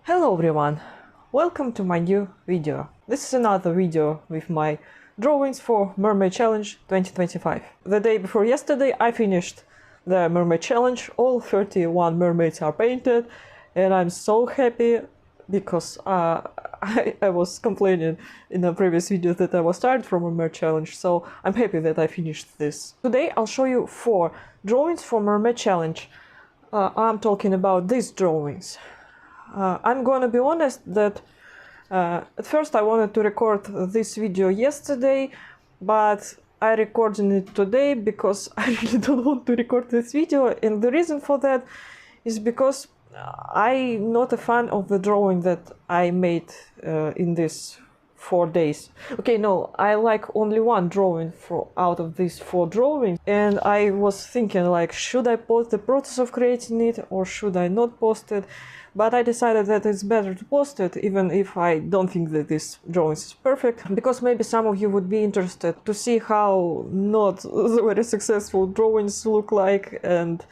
Hello everyone, welcome to my new video. This is another video with my drawings for Mermay Challenge 2025. The day before yesterday I finished the Mermay Challenge, all 31 mermaids are painted and I'm so happy because I was complaining in a previous video that I was tired from Mermay Challenge, so I'm happy that I finished this. Today I'll show you 4 drawings for Mermay Challenge. I'm talking about these drawings. I'm gonna be honest that at first I wanted to record this video yesterday, but I recorded it today because I really don't want to record this video, and the reason for that is because I'm not a fan of the drawing that I made in these 4 days. Okay, no, I like only one drawing out of these 4 drawings, and I was thinking like, should I post the process of creating it or should I not post it? But I decided that it's better to post it, even if I don't think that this drawing is perfect, because maybe some of you would be interested to see how not very successful drawings look like, and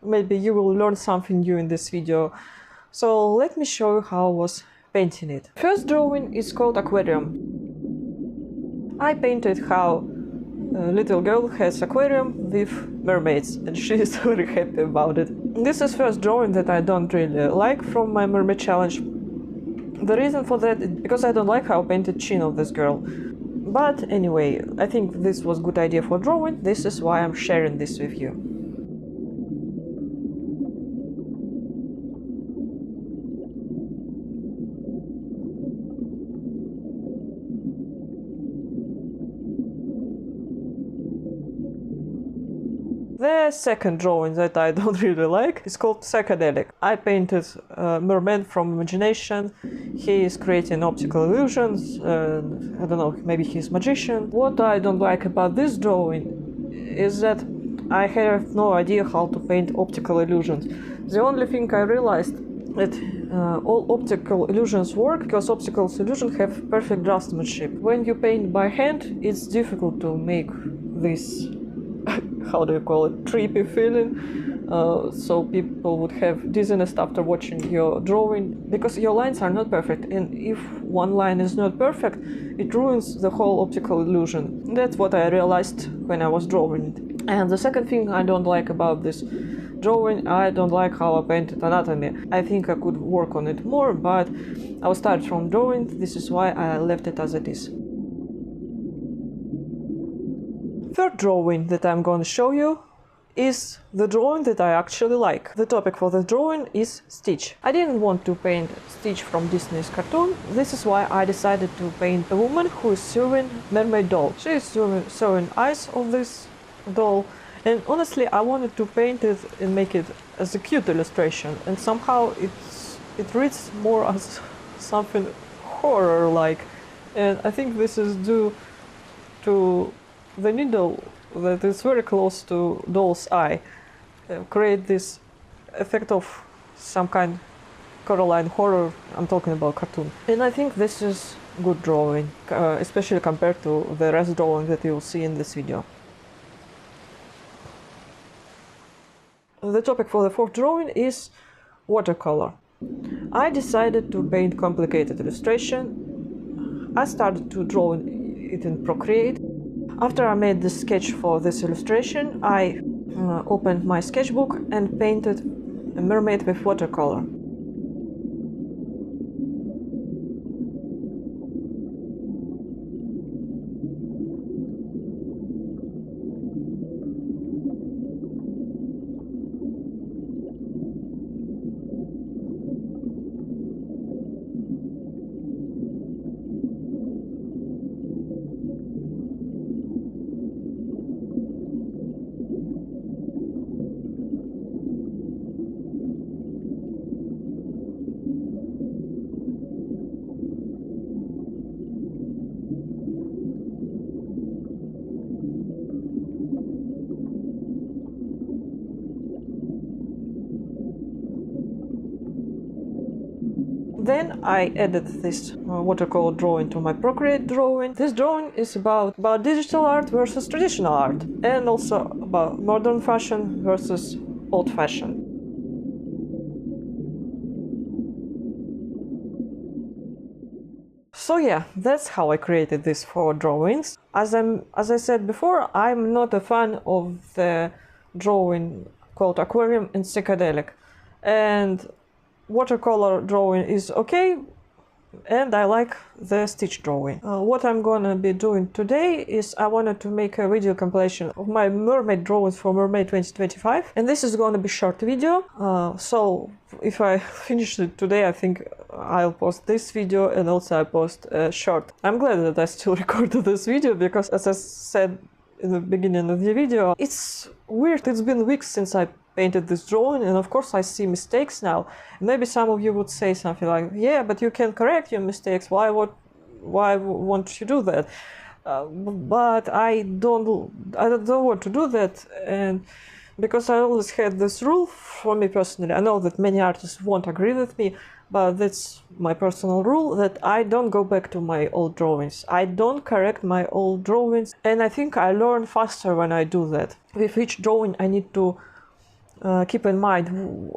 maybe you will learn something new in this video. So let me show you how I was painting it. First drawing is called Aquarium. I painted how a little girl has aquarium with mermaids and she is very happy about it. This is first drawing that I don't really like from my Mermay Challenge. The reason for that is because I don't like how I painted chin of this girl. But anyway, I think this was a good idea for drawing. This is why I'm sharing this with you. The second drawing that I don't really like is called Psychedelic. I painted a merman from imagination. He is creating optical illusions, and I don't know, maybe he's a magician. What I don't like about this drawing is that I have no idea how to paint optical illusions. The only thing I realized that all optical illusions work because optical illusions have perfect draftsmanship. When you paint by hand, it's difficult to make this how do you call it, trippy feeling, so people would have dizziness after watching your drawing, because your lines are not perfect, and if one line is not perfect, it ruins the whole optical illusion. That's what I realized when I was drawing it. And the second thing I don't like about this drawing, I don't like how I painted anatomy. I think I could work on it more, but I was tired from drawing. This is why I left it as it is. Third drawing that I'm going to show you is the drawing that I actually like. The topic for the drawing is Stitch. I didn't want to paint Stitch from Disney's cartoon. This is why I decided to paint a woman who is serving mermaid doll. She is sewing eyes of this doll, and honestly I wanted to paint it and make it as a cute illustration, and somehow it reads more as something horror-like, and I think this is due to the needle that is very close to doll's eye create this effect of some kind Coraline horror. I'm talking about cartoon, and I think this is good drawing, especially compared to the rest drawing that you'll see in this video. The topic for the fourth drawing is watercolor. I decided to paint complicated illustration. I started to draw it in Procreate. After I made the sketch for this illustration, I opened my sketchbook and painted a mermaid with watercolor. Then I added this watercolor drawing to my Procreate drawing. This drawing is about digital art versus traditional art, and also about modern fashion versus old fashion. So yeah, that's how I created these 4 drawings. As I said before, I'm not a fan of the drawing called Aquarium and Psychedelic. And watercolor drawing is okay, and I like the stitch drawing. What I'm gonna be doing today is I wanted to make a video compilation of my mermaid drawings for Mermay 2025, and this is gonna be short video. So if I finish it today, I think I'll post this video and also I post a short. I'm glad that I still recorded this video because, as I said in the beginning of the video, it's weird. It's been weeks since I painted this drawing, and of course I see mistakes now. Maybe some of you would say something like, yeah, but you can correct your mistakes, why won't you do that? But I don't want to do that, and because I always had this rule for me personally. I know that many artists won't agree with me, but that's my personal rule, that I don't go back to my old drawings. I don't correct my old drawings, and I think I learn faster when I do that. With each drawing I need to keep in mind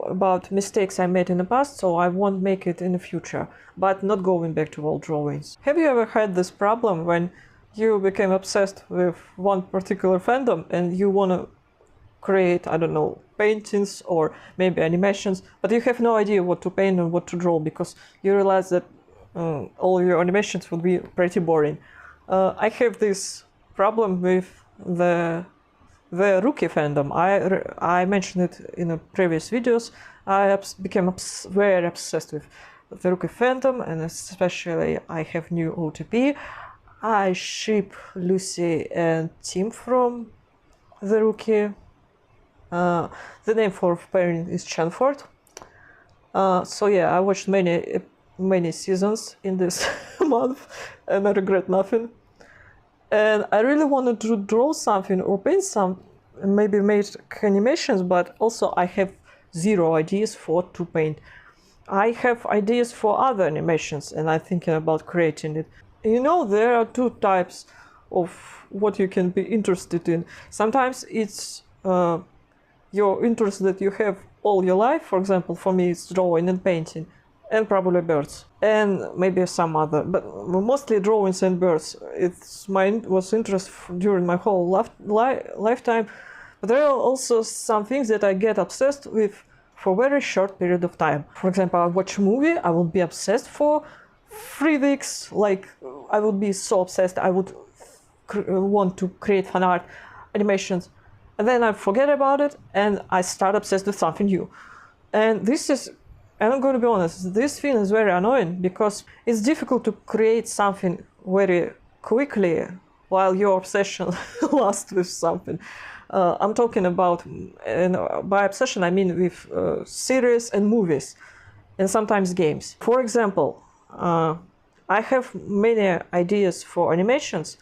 about mistakes I made in the past, so I won't make it in the future, but not going back to old drawings. Have you ever had this problem when you became obsessed with one particular fandom and you want to create, I don't know, paintings or maybe animations, but you have no idea what to paint and what to draw because you realize that all your animations would be pretty boring? I have this problem with the rookie fandom. I mentioned it in the previous videos. I became very obsessed with the rookie fandom, and especially I have new OTP. I ship Lucy and Tim from the rookie. The name for pairing is Chanford. So yeah, I watched many seasons in this month, and I regret nothing. And I really wanted to draw something or paint some, maybe make animations, but also I have zero ideas for what to paint. I have ideas for other animations and I'm thinking about creating it. You know, there are 2 types of what you can be interested in. Sometimes it's your interest that you have all your life. For example, for me it's drawing and painting, and probably birds, and maybe some other, but mostly drawings and birds. It's was interest during my whole lifetime. But there are also some things that I get obsessed with for a very short period of time. For example, I watch a movie, I will be obsessed for 3 weeks, like I would be so obsessed, I would want to create fan art, animations, and then I forget about it and I start obsessed with something new. And this is, and I'm going to be honest, this feeling is very annoying because it's difficult to create something very quickly while your obsession lasts with something. I'm talking about, and by obsession I mean with series and movies, and sometimes games. For example, I have many ideas for animations,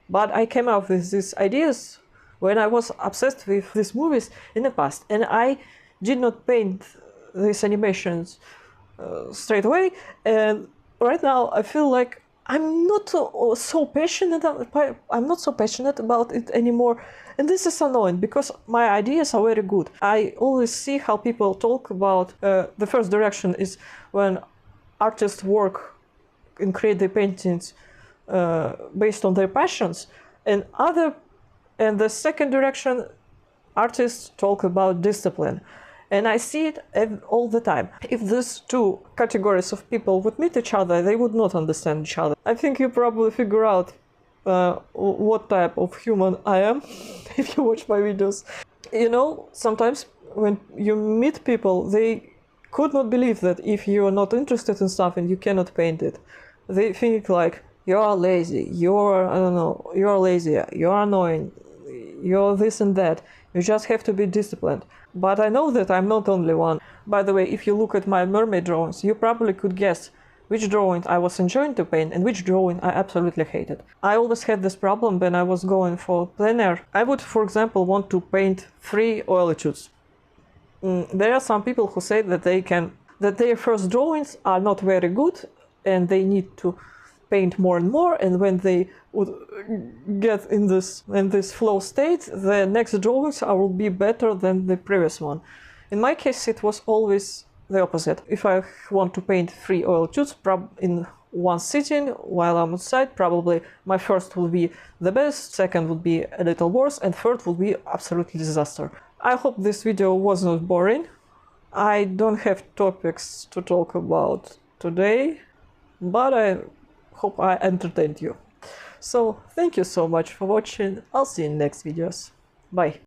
but I came up with these ideas when I was obsessed with these movies in the past, and I did not paint these animations straight away. And right now I feel like I'm not so passionate about it anymore, and this is annoying because my ideas are very good. I always see how people talk about the first direction is when artists work and create their paintings based on their passions, and the second direction, artists talk about discipline. And I see it all the time. If these 2 categories of people would meet each other, they would not understand each other. I think you probably figure out what type of human I am if you watch my videos. You know, sometimes when you meet people, they could not believe that if you are not interested in something, you cannot paint it. They think like, you're lazy, you're lazy, you're annoying, you're this and that. You just have to be disciplined. But I know that I'm not only one. By the way, if you look at my mermaid drawings, you probably could guess which drawing I was enjoying to paint and which drawing I absolutely hated. I always had this problem when I was going for plein air. I would, for example, want to paint 3 oilitudes. There are some people who say that their first drawings are not very good and they need to paint more and more, and when they would get in this flow state, the next drawings will be better than the previous one. In my case, it was always the opposite. If I want to paint 3 oilitudes in one sitting while I'm outside. Probably my first will be the best, second would be a little worse, and third will be absolutely disaster. I hope this video was not boring. I don't have topics to talk about today, but I hope I entertained you. So thank you so much for watching. I'll see you in next videos. Bye.